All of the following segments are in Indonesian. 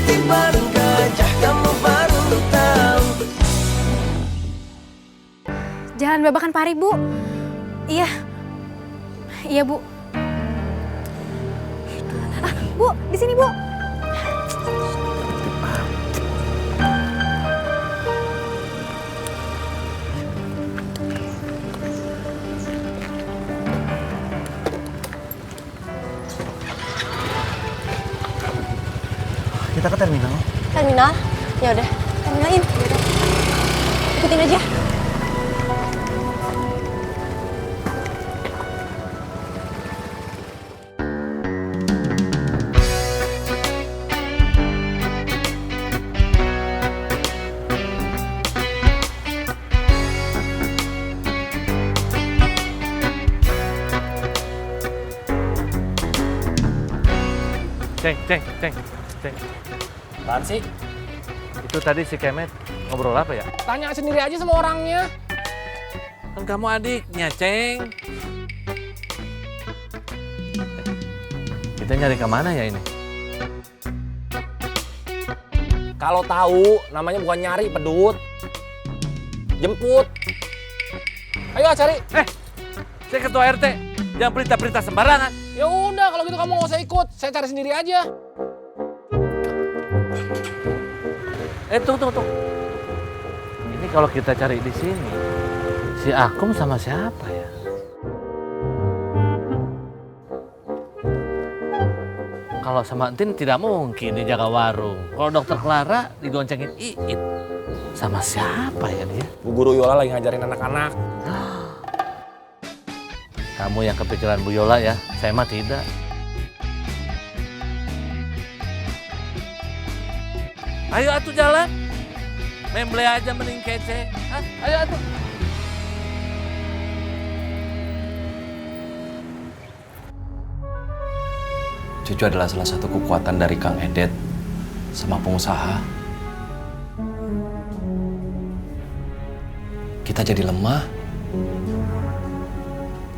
seperti barang gajah, kamu baru tahu. Jalan Babakan Pari, Bu. Iya. Iya, Bu. Bu, di sini, Bu. Kita ke terminal. Terminal? Ya udah, terminalin. Ikutin aja. Ceng. Apaan sih? Itu tadi si Kemet ngobrol apa ya? Tanya sendiri aja sama orangnya. Kan kamu adiknya, Ceng. Kita nyari kemana ya ini? Kalau tahu, namanya bukan nyari, pedut. Jemput. Ayo cari. Saya ketua RT. Jangan perintah-perintah sembarangan. Ya udah, kalau gitu kamu nggak usah ikut. Saya cari sendiri aja. Tunggu. Ini kalau kita cari di sini, si Akum sama siapa ya? Kalau sama Entin tidak mungkin dijaga warung. Kalau dokter Clara digoncengin Iit. Sama siapa ya dia? Bu Guru Yola lagi ngajarin anak-anak. Kamu yang kepikiran Bu Yola ya, saya mah tidak. Ayo atuh jalan. Memble aja mending kece. Hah? Ayo atuh. Cucu adalah salah satu kekuatan dari Kang Edet sama pengusaha. Kita jadi lemah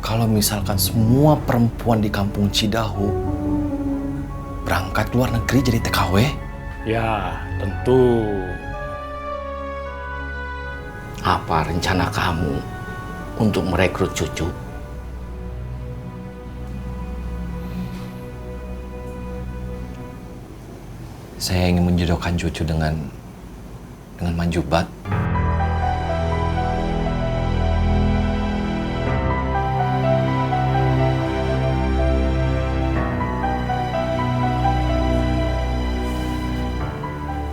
kalau misalkan semua perempuan di kampung Cidahu berangkat ke luar negeri jadi TKW. Ya, tentu. Apa rencana kamu untuk merekrut cucu? Saya ingin menjodohkan cucu dengan Manjubat.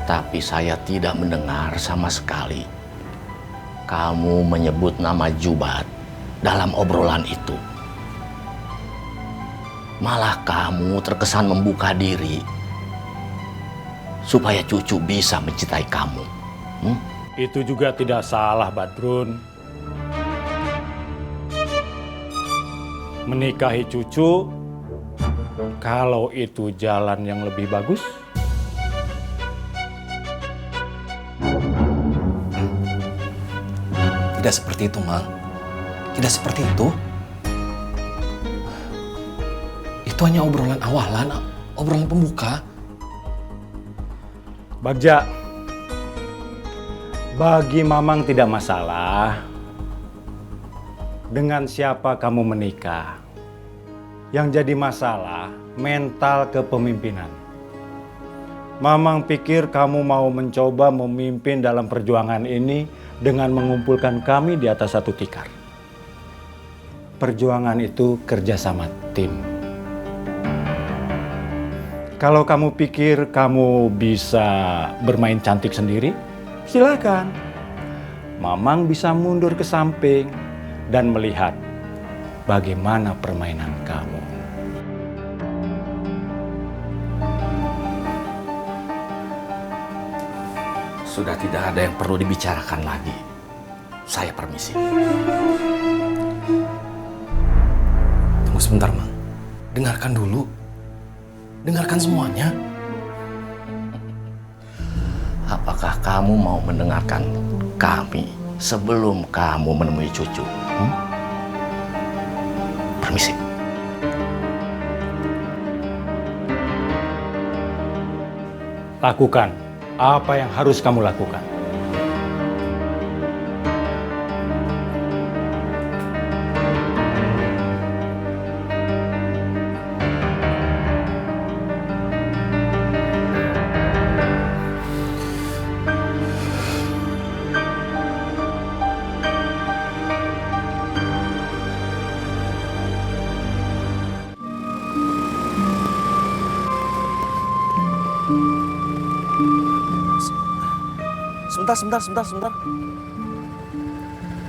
Tapi saya tidak mendengar sama sekali kamu menyebut nama Jubat dalam obrolan itu. Malah kamu terkesan membuka diri supaya cucu bisa mencintai kamu. Itu juga tidak salah, Badrun. Menikahi cucu, kalau itu jalan yang lebih bagus, Tidak seperti itu, Mang. Tidak seperti itu. Itu hanya obrolan awalan, obrolan pembuka. Bagja, bagi Mamang tidak masalah dengan siapa kamu menikah. Yang jadi masalah mental kepemimpinan. Mamang pikir kamu mau mencoba memimpin dalam perjuangan ini dengan mengumpulkan kami di atas satu tikar. Perjuangan itu kerjasama tim. Kalau kamu pikir kamu bisa bermain cantik sendiri, silakan. Mamang bisa mundur ke samping dan melihat bagaimana permainan kamu. Sudah tidak ada yang perlu dibicarakan lagi. Saya permisi. Tunggu sebentar, Mang. Dengarkan dulu. Dengarkan semuanya. Apakah kamu mau mendengarkan kami sebelum kamu menemui cucu? Permisi. lakukan apa yang harus kamu lakukan. Sebentar.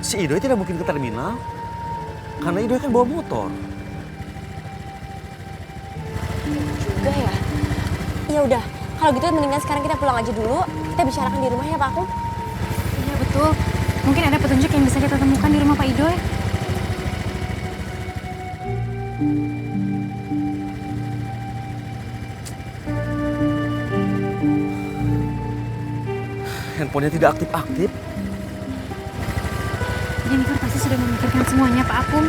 Si Idoy tidak mungkin ke terminal. Karena Idoy kan bawa motor. Juga ya. Ya udah, kalau gitu mendingan sekarang kita pulang aja dulu. Kita bicarakan di rumah ya Pak Akum. Iya betul. Mungkin ada petunjuk yang bisa kita temukan di rumah Pak Idoy. Handphonenya tidak aktif-aktif. Jennifer pasti sudah memikirkan semuanya Pak Akum.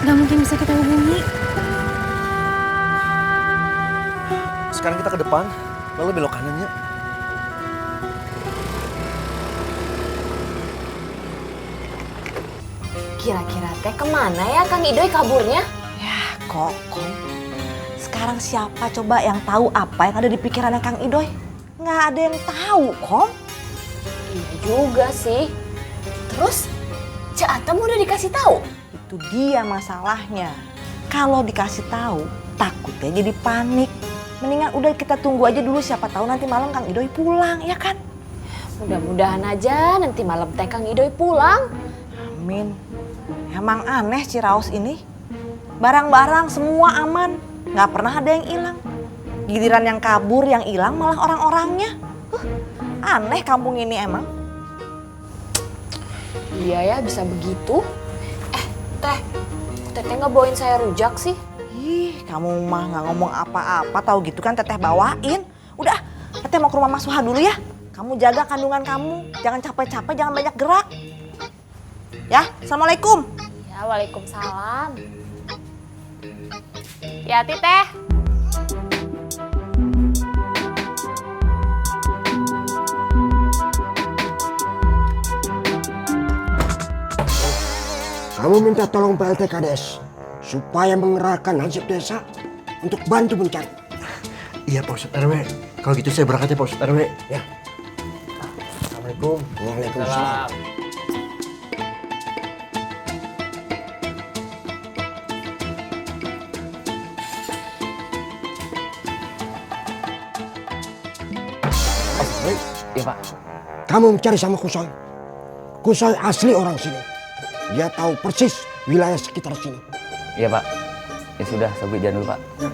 Gak mungkin bisa kita hubungi. Sekarang kita ke depan, lalu belok kanannya. Kira-kira teh kemana ya Kang Idoy kaburnya? Ya, Kokom. Sekarang siapa coba yang tahu apa yang ada di pikirannya Kang Idoy? Nggak ada yang tahu, Kom. Iya juga sih. Terus, Cak Atem udah dikasih tahu? Itu dia masalahnya. Kalau dikasih tahu, takutnya jadi panik. Mendingan udah kita tunggu aja dulu, siapa tahu nanti malam Kang Idoy pulang, ya kan? Mudah-mudahan aja nanti malam teh Kang Idoy pulang. Amin. Emang aneh Ciraos ini. Barang-barang semua aman, nggak pernah ada yang hilang. Giliran yang kabur, yang hilang malah orang-orangnya. Aneh kampung ini emang. Iya ya, bisa begitu. Teh, Teteh nggak bawain saya rujak sih? Ih, kamu mah nggak ngomong apa-apa, tahu gitu kan Teteh bawain. Udah, Teteh mau ke rumah Mas Suha dulu ya. Kamu jaga kandungan kamu, jangan capek-capek, jangan banyak gerak. Ya, Assalamualaikum. Ya, waalaikumsalam. Ya, Teh. Kamu minta tolong PLT Kades supaya mengerahkan Hansip Desa untuk bantu mencari. Iya Pak Ustadz RW. Kalau gitu saya berangkat ya Pak Ustadz RW. Ya. Assalamualaikum. Waalaikumsalam. Iya Pak. Kamu mencari sama Kusoy. Kusoy asli orang sini. Dia tahu persis wilayah sekitar sini. Iya Pak. Ya sudah, sabri jalan dulu Pak. Ya.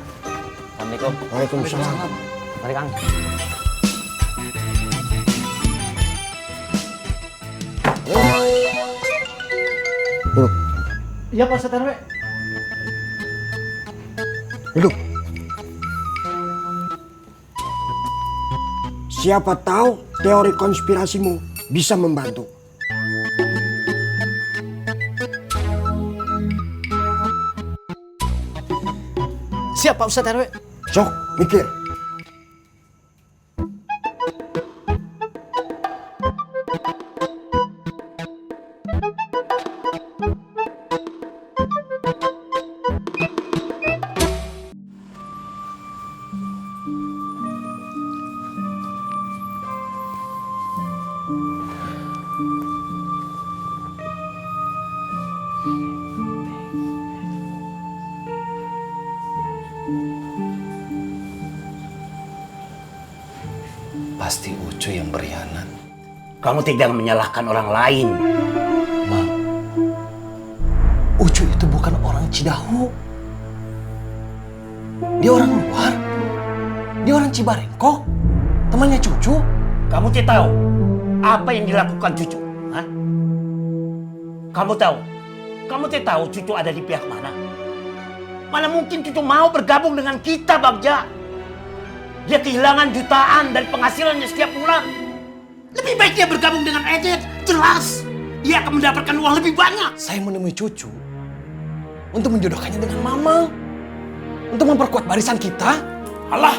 Assalamualaikum. Waalaikumsalam. Mari Kang. Duduk. Iya Pak Ustadz RW. Duduk. Siapa tahu teori konspirasimu bisa membantu. Siap Pak Ustadz RW. Sok, mikir. Pasti Ucu yang berkhianat. Kamu tidak menyalahkan orang lain. Ma, Ucu itu bukan orang Cidahu. Dia orang luar. Dia orang Cibarengkok. Temannya Cucu. Kamu tidak tahu apa yang dilakukan Cucu? Hah? Kamu tahu? Kamu tidak tahu Cucu ada di pihak mana? Mana mungkin Cucu mau bergabung dengan kita, Bagja? Dia kehilangan jutaan dari penghasilannya setiap bulan. Lebih baik dia bergabung dengan Edet. Jelas, dia akan mendapatkan uang lebih banyak. Saya menemui Cucu untuk menjodohkannya dengan Mama. Untuk memperkuat barisan kita. Allah,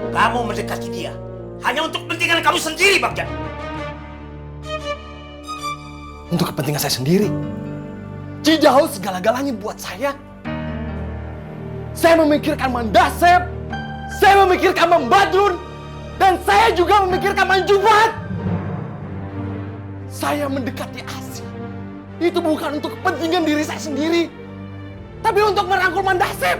kamu mendekati dia. hanya untuk kepentingan kamu sendiri, Bagja. Untuk kepentingan saya sendiri. Cidahu segala-galanya buat saya. Saya memikirkan Mang Dasep, saya memikirkan Mang Badrun, dan saya juga memikirkan Mang Jubat. Saya mendekati Asih itu bukan untuk kepentingan diri saya sendiri, tapi untuk merangkul Mang Dasep.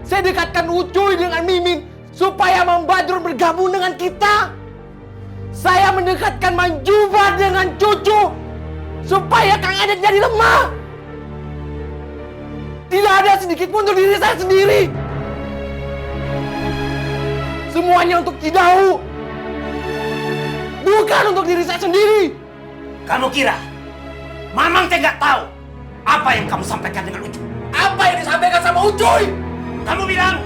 Saya dekatkan Ucuy dengan Mimin supaya Mang Badrun bergabung dengan kita. Saya mendekatkan Mang Jubat dengan Cucu supaya Kang Adet jadi lemah. Tidak ada sedikit pun untuk diri saya sendiri. Semuanya untuk Cidahu, bukan untuk diri saya sendiri. Kamu kira Mamang teh nggak tahu apa yang kamu sampaikan dengan Ucuy? Apa yang disampaikan sama Ucuy? Kamu bilang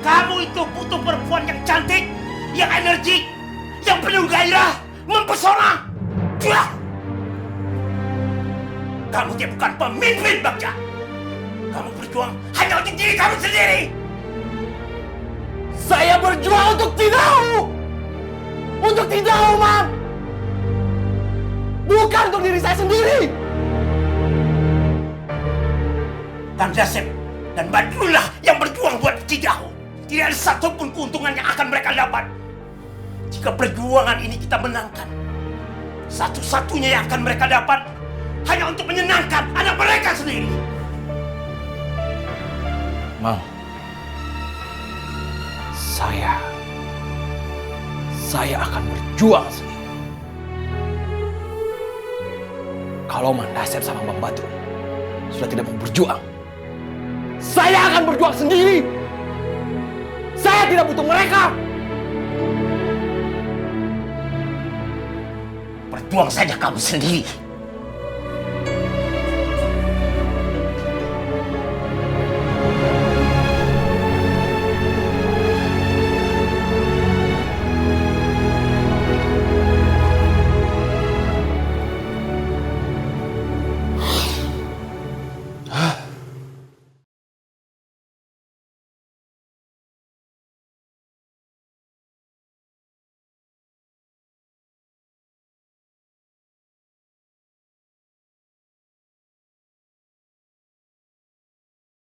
kamu itu butuh perempuan yang cantik, yang energik, yang penuh gairah, mempesona. Wah! Kamu dia bukan pemimpin, Bagja. Kamu berjuang hanya untuk diri kamu sendiri. Saya berjuang untuk Cidahu. Untuk Cidahu, Mam. Bukan untuk diri saya sendiri. Kang Dasep dan Badrullah yang berjuang buat Cidahu. Tidak ada satupun keuntungan yang akan mereka dapat. Jika perjuangan ini kita menangkan, satu-satunya yang akan mereka dapat hanya untuk menyenangkan anak mereka sendiri. Mang, saya akan berjuang sendiri. Kalau Mang Dasep sama Bang Badrun sudah tidak mau berjuang, saya akan berjuang sendiri. Saya tidak butuh mereka. Berjuang saja kamu sendiri.